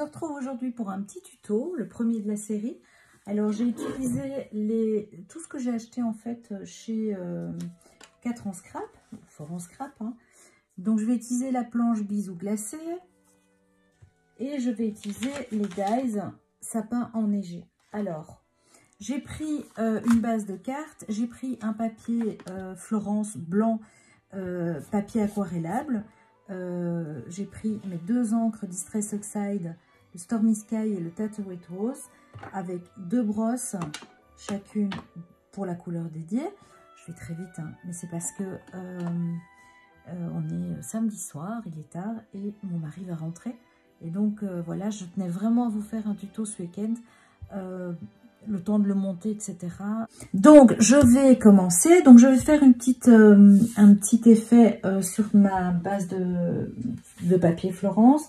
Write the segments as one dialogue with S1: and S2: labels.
S1: se retrouve aujourd'hui pour un petit tuto, le premier de la série. Alors j'ai utilisé tout ce que j'ai acheté en fait chez 4 en scrap, fort en scrap. Hein. Donc je vais utiliser la planche bisou glacée et je vais utiliser les dies sapin enneigé. Alors j'ai pris une base de cartes, j'ai pris un papier Florence blanc, papier aquarellable. J'ai pris mes 2 encres Distress Oxide, le Stormy Sky et le Tattooed Rose, avec 2 brosses, chacune pour la couleur dédiée. Je vais très vite, hein, mais c'est parce que on est samedi soir, il est tard et mon mari va rentrer. Et donc voilà, je tenais vraiment à vous faire un tuto ce week-end, le temps de le monter, etc. Donc je vais commencer. Donc je vais faire un petit effet sur ma base de papier Florence.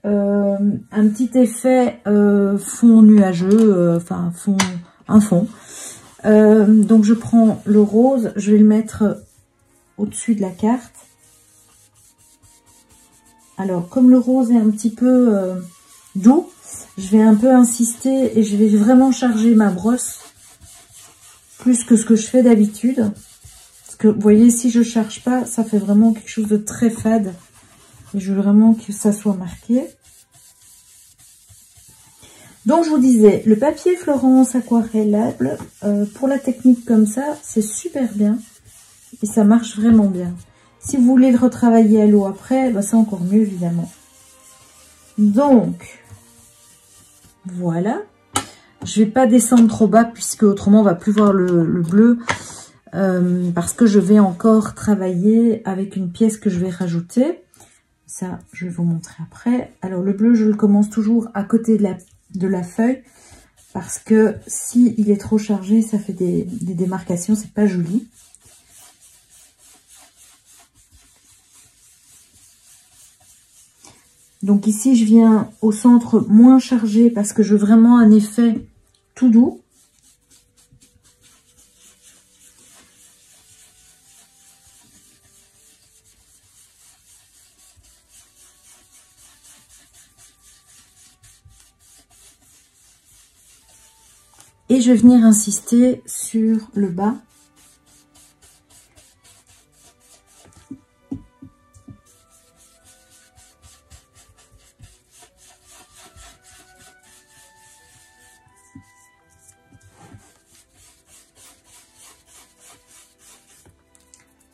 S1: Un petit effet fond nuageux, enfin un fond. Donc je prends le rose, je vais le mettre au-dessus de la carte. Alors comme le rose est un petit peu doux, je vais un peu insister et je vais vraiment charger ma brosse plus que ce que je fais d'habitude. Parce que vous voyez, si je ne charge pas, ça fait vraiment quelque chose de très fade. Et je veux vraiment que ça soit marqué. Donc je vous disais, le papier Florence aquarellable, pour la technique comme ça, c'est super bien. Et ça marche vraiment bien. Si vous voulez le retravailler à l'eau après, bah, c'est encore mieux évidemment. Donc, voilà. Je vais pas descendre trop bas puisque autrement on va plus voir le bleu. Parce que je vais encore travailler avec une pièce que je vais rajouter. Ça, je vais vous montrer après. Alors le bleu, je le commence toujours à côté de la feuille. Parce que si il est trop chargé, ça fait des démarcations, c'est pas joli. Donc ici, je viens au centre moins chargé parce que je veux vraiment un effet tout doux. Et je vais venir insister sur le bas.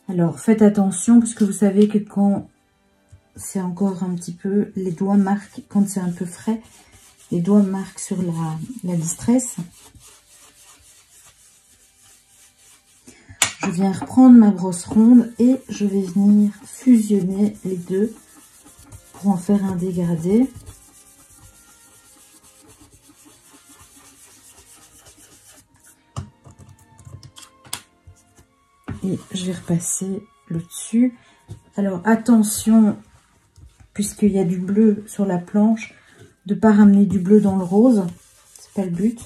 S1: Alors, faites attention, parce que vous savez que quand c'est encore un petit peu, les doigts marquent, quand c'est un peu frais, les doigts marquent sur la distress. Je viens reprendre ma brosse ronde et je vais venir fusionner les deux pour en faire un dégradé. Et je vais repasser le dessus. Alors attention, puisqu'il y a du bleu sur la planche, de ne pas ramener du bleu dans le rose. C'est pas le but.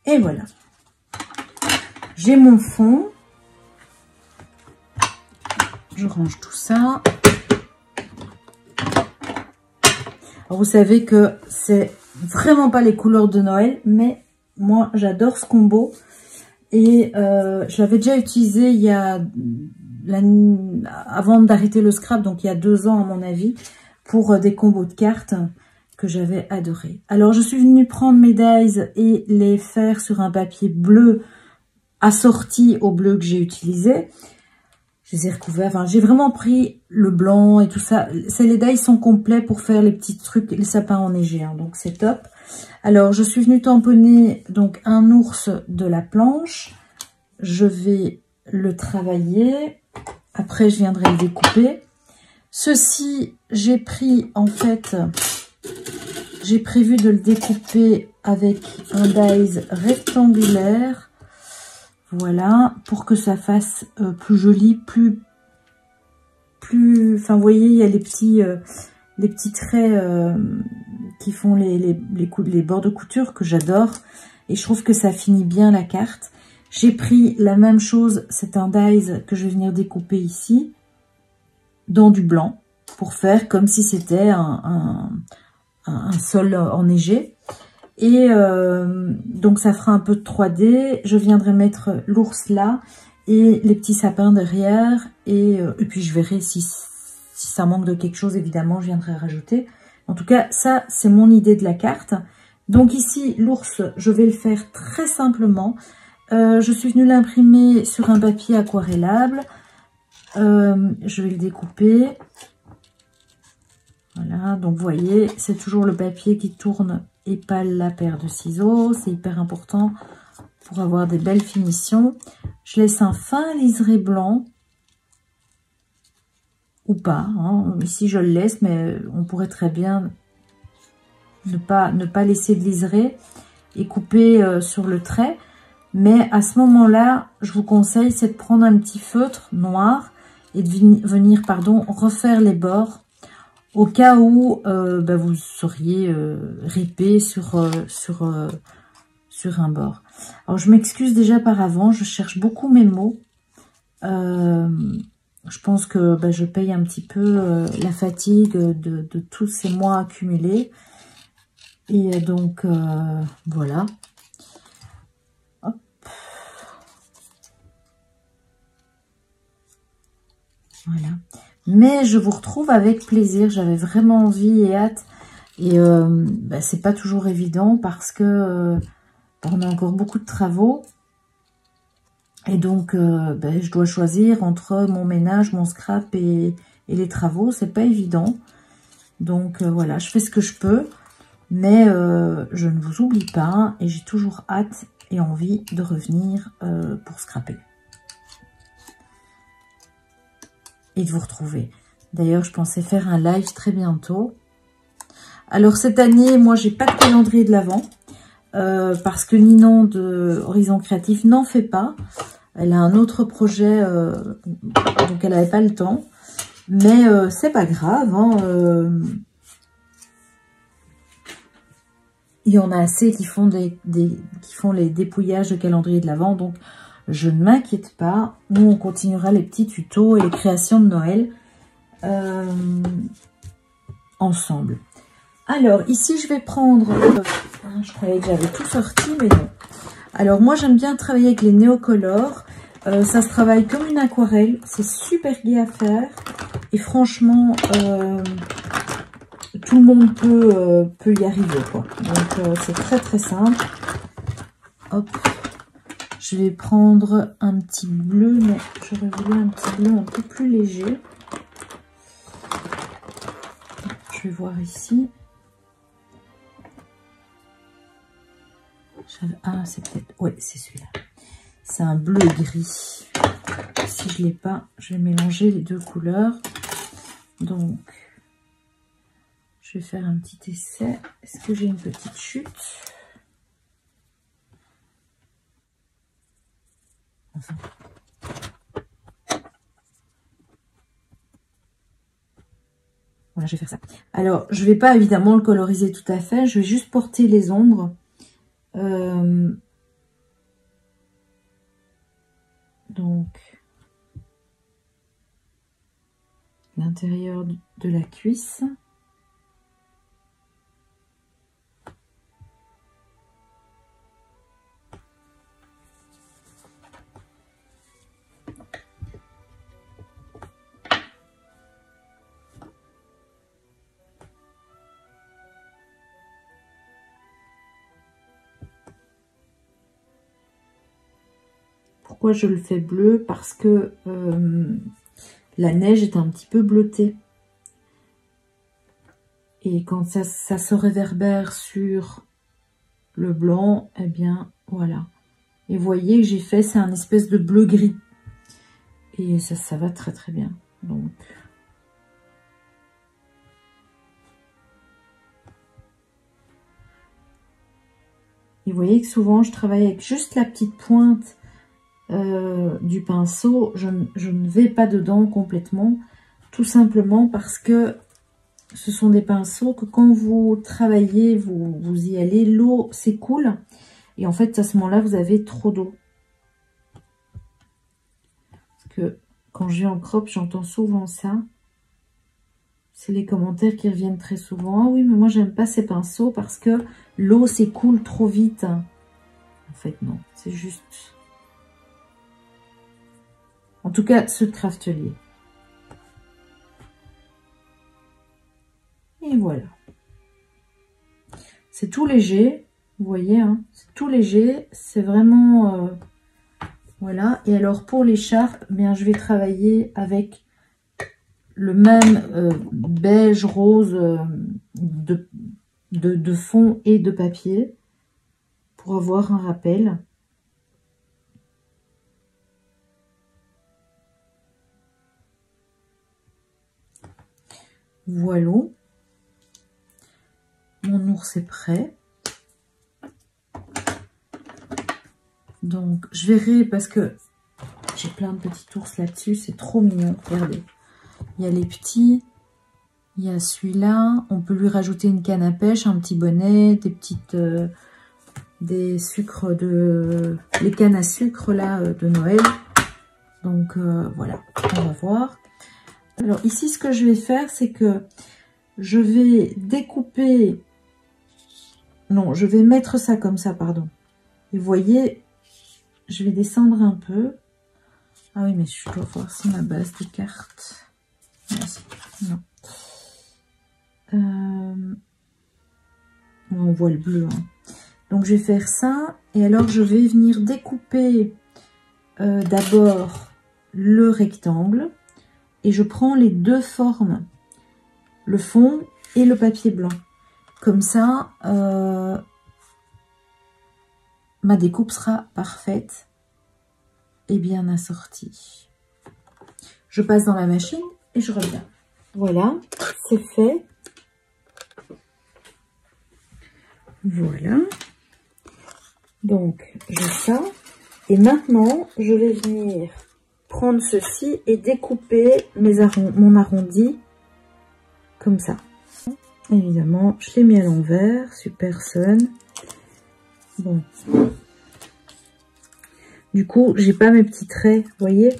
S1: Et voilà. J'ai mon fond. Je range tout ça. Alors vous savez que c'est vraiment pas les couleurs de Noël, mais moi j'adore ce combo. Et je l'avais déjà utilisé il y a avant d'arrêter le scrap, donc il y a 2 ans à mon avis, pour des combos de cartes que j'avais adoré. Alors je suis venue prendre mes dies et les faire sur un papier bleu assorti au bleu que j'ai utilisé. Je les ai recouverts, enfin j'ai vraiment pris le blanc et tout ça. Les dies sont complets pour faire les petits trucs, les sapins enneigés, hein, donc c'est top. Alors je suis venue tamponner donc un ours de la planche. Je vais le travailler. Après je viendrai le découper. Ceci, j'ai pris en fait, j'ai prévu de le découper avec un dies rectangulaire. Voilà, pour que ça fasse plus joli, plus, enfin vous voyez, il y a les petits traits qui font les bords de couture que j'adore. et je trouve que ça finit bien la carte. J'ai pris la même chose, c'est un dies que je vais venir découper ici, dans du blanc, pour faire comme si c'était un sol enneigé. Et donc ça fera un peu de 3D. Je viendrai mettre l'ours là et les petits sapins derrière. Et puis je verrai si ça manque de quelque chose, évidemment, je viendrai rajouter. En tout cas, ça, c'est mon idée de la carte. Donc ici, l'ours, je vais le faire très simplement. Je suis venue l'imprimer sur un papier aquarellable. Je vais le découper. Voilà, donc vous voyez, c'est toujours le papier qui tourne et pas la paire de ciseaux. C'est hyper important pour avoir des belles finitions. Je laisse un fin liseré blanc. Ou pas, hein. Ici je le laisse, mais on pourrait très bien ne pas laisser de liseré et couper sur le trait. Mais à ce moment-là, je vous conseille, c'est de prendre un petit feutre noir et de venir refaire les bords au cas où vous seriez ripé sur un bord. Alors je m'excuse déjà par avant, je cherche beaucoup mes mots. Je pense que je paye un petit peu la fatigue de tous ces mois accumulés. Et donc, voilà. Hop. Voilà. Mais je vous retrouve avec plaisir. J'avais vraiment envie et hâte. Et c'est pas toujours évident parce que on a encore beaucoup de travaux. Et donc, je dois choisir entre mon ménage, mon scrap et les travaux. C'est pas évident. Donc, voilà, je fais ce que je peux. Mais je ne vous oublie pas. Et j'ai toujours hâte et envie de revenir pour scraper. Et de vous retrouver. D'ailleurs, je pensais faire un live très bientôt. Alors, cette année, moi, j'ai pas de calendrier de l'Avent. Parce que Ninon de Horizon Créatif n'en fait pas. Elle a un autre projet, donc elle n'avait pas le temps. Mais c'est pas grave. Hein, il y en a assez qui font les dépouillages de calendrier de l'Avent. Donc je ne m'inquiète pas. Nous, on continuera les petits tutos et les créations de Noël ensemble. Alors, ici, je vais prendre... je croyais que j'avais tout sorti, mais non. Alors, moi, j'aime bien travailler avec les néocolores. Ça se travaille comme une aquarelle. C'est super gai à faire. Et franchement, tout le monde peut y arriver, quoi. Donc, c'est très, très simple. Hop. Je vais prendre un petit bleu, mais j'aurais voulu un petit bleu un peu plus léger. Je vais voir ici. Ah, c'est peut-être... Oui, c'est celui-là. C'est un bleu et gris. Si je ne l'ai pas, je vais mélanger les deux couleurs. Donc, je vais faire un petit essai. Est-ce que j'ai une petite chute? Enfin. Voilà, je vais faire ça. Alors, je ne vais pas évidemment le coloriser tout à fait. Je vais juste porter les ombres. Donc, l'intérieur de la cuisse. Pourquoi je le fais bleu? Parce que la neige est un petit peu bleutée. Et quand ça se réverbère sur le blanc, eh bien, voilà. Et vous voyez que j'ai fait, c'est un espèce de bleu-gris. Et ça va très très bien. Donc... Et vous voyez que souvent, je travaille avec juste la petite pointe du pinceau. Je ne vais pas dedans complètement, tout simplement parce que ce sont des pinceaux que quand vous travaillez, vous y allez, l'eau s'écoule Et en fait, à ce moment-là, vous avez trop d'eau. Parce que quand je vais en crop, j'entends souvent ça. C'est les commentaires qui reviennent très souvent. Ah oui, mais moi, j'aime pas ces pinceaux parce que l'eau s'écoule trop vite. En fait, non. C'est juste... En tout cas, ceux de Craftelier. Et voilà. C'est tout léger. Vous voyez, hein, c'est tout léger. C'est vraiment... voilà. Et alors, pour l'écharpe, bien, je vais travailler avec le même beige rose de fond et de papier pour avoir un rappel. Voilà. Mon ours est prêt. Donc, je verrai parce que j'ai plein de petits ours là-dessus. C'est trop mignon. Regardez. Il y a les petits. Il y a celui-là. On peut lui rajouter une canne à pêche, un petit bonnet, des petites... des sucres de... les cannes à sucre là de Noël. Donc, voilà. On va voir. Alors, ici, ce que je vais faire, c'est que je vais découper... Non, je vais mettre ça comme ça, pardon. Et vous voyez, je vais descendre un peu. Ah oui, mais je dois voir si ma base de cartes... Non. On voit le bleu. Hein. Donc, je vais faire ça. Et alors, je vais venir découper d'abord le rectangle. Et je prends les deux formes. Le fond et le papier blanc. Comme ça, ma découpe sera parfaite et bien assortie. Je passe dans la machine et je reviens. Voilà, c'est fait. Voilà. Donc, j'ai ça. Et maintenant, je vais venir prendre ceci et découper mon arrondi comme ça. Évidemment, je l'ai mis à l'envers, super fun. Bon. Du coup, j'ai pas mes petits traits, vous voyez,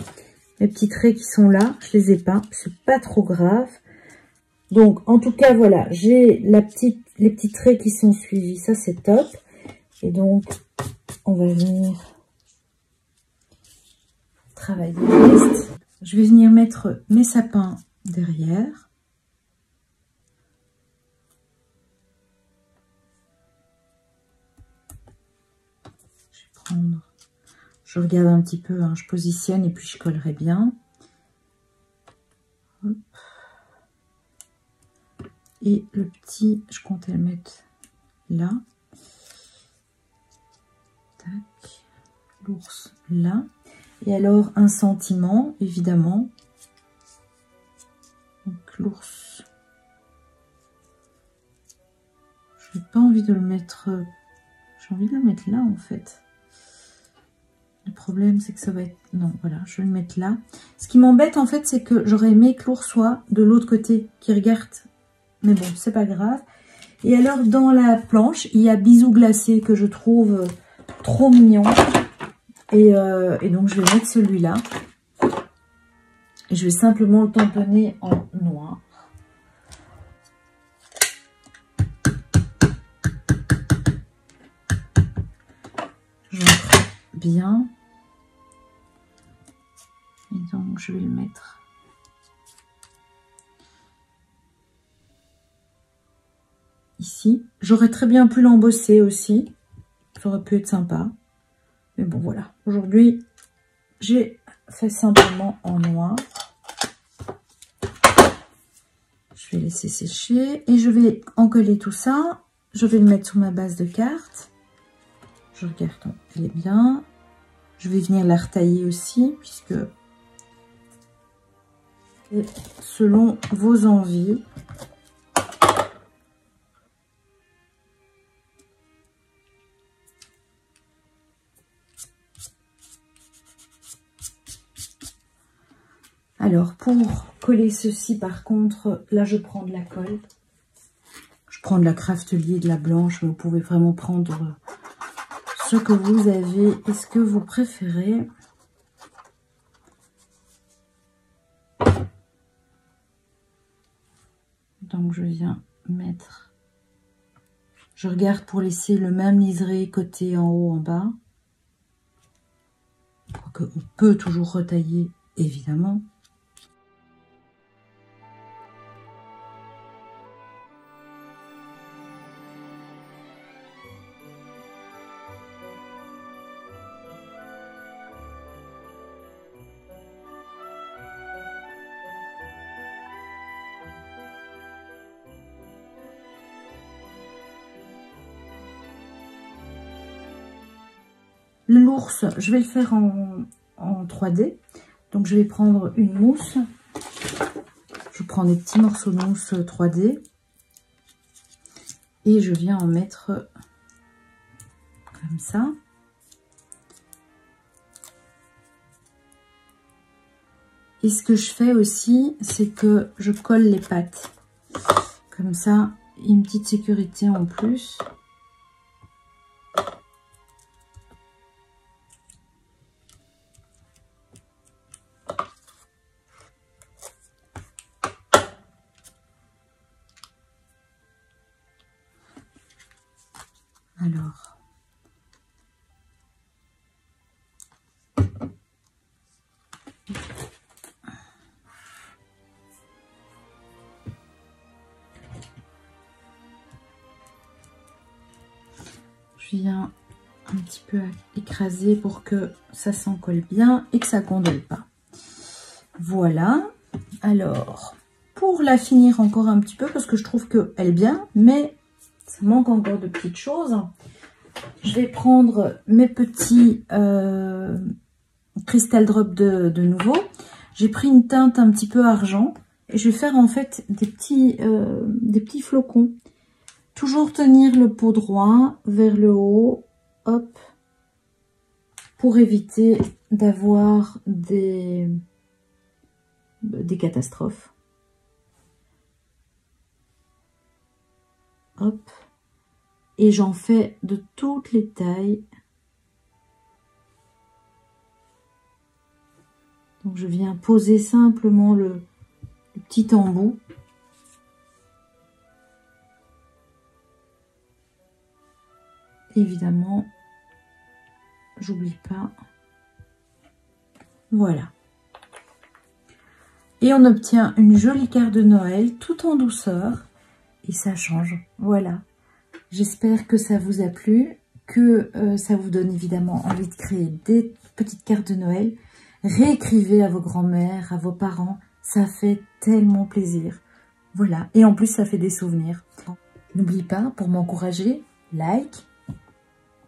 S1: mes petits traits qui sont là, je les ai pas, c'est pas trop grave. Donc, en tout cas, voilà, j'ai les petits traits qui sont suivis, ça c'est top. Et donc, on va venir travailler le reste. Je vais venir mettre mes sapins derrière. Je regarde un petit peu, hein, je positionne et puis je collerai bien. Hop. Et le petit, je comptais le mettre là. Tac. L'ours là. Et alors un sentiment, évidemment. Donc l'ours. Je n'ai pas envie de le mettre. J'ai envie de le mettre là en fait. Le problème, c'est que ça va être... Non, voilà, je vais le mettre là. Ce qui m'embête, en fait, c'est que j'aurais aimé que l'ours soit de l'autre côté, qui regarde. Mais bon, c'est pas grave. Et alors, dans la planche, il y a Bisous glacés que je trouve trop mignon. Et donc, je vais mettre celui-là. Et je vais simplement le tamponner en noir. J'ancre bien. Et donc, je vais le mettre ici. J'aurais très bien pu l'embosser aussi. Ça aurait pu être sympa. Mais bon, voilà. Aujourd'hui, j'ai fait simplement en noir. Je vais laisser sécher. Et je vais encoller tout ça. Je vais le mettre sur ma base de cartes. Je regarde, elle est bien. Je vais venir la retailler aussi, puisque... Et selon vos envies. Alors, pour coller ceci, par contre, là, je prends de la colle. Je prends de la Craftelier, de la blanche. Vous pouvez vraiment prendre ce que vous avez et ce que vous préférez. Donc je viens mettre, je regarde pour laisser le même liseré côté en haut, en bas. Quoique on peut toujours retailler, évidemment. L'ours, je vais le faire en 3D. Donc, je vais prendre une mousse. Je prends des petits morceaux de mousse 3D. Et je viens en mettre comme ça. Et ce que je fais aussi, c'est que je colle les pattes. Comme ça, une petite sécurité en plus. Alors, je viens un petit peu écraser pour que ça s'en colle bien et que ça condole pas. Voilà. Alors, pour la finir encore un petit peu, parce que je trouve qu'elle est bien, mais ça manque encore de petites choses. Je vais prendre mes petits Crystal Drop de nouveau. J'ai pris une teinte un petit peu argent et je vais faire en fait des petits flocons. Toujours tenir le pot droit vers le haut, hop, pour éviter d'avoir des catastrophes. Hop. Et j'en fais de toutes les tailles. Donc je viens poser simplement le petit embout. Évidemment, j'oublie pas. Voilà. Et on obtient une jolie carte de Noël tout en douceur. Et ça change. Voilà. J'espère que ça vous a plu, que ça vous donne évidemment envie de créer des petites cartes de Noël. Réécrivez à vos grands-mères, à vos parents. Ça fait tellement plaisir. Voilà. Et en plus, ça fait des souvenirs. N'oublie pas, pour m'encourager, like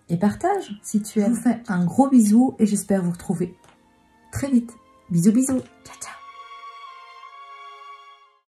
S1: et partage si tu aimes. Je vous fais un gros bisou et j'espère vous retrouver très vite. Bisous, bisous. Ciao, ciao.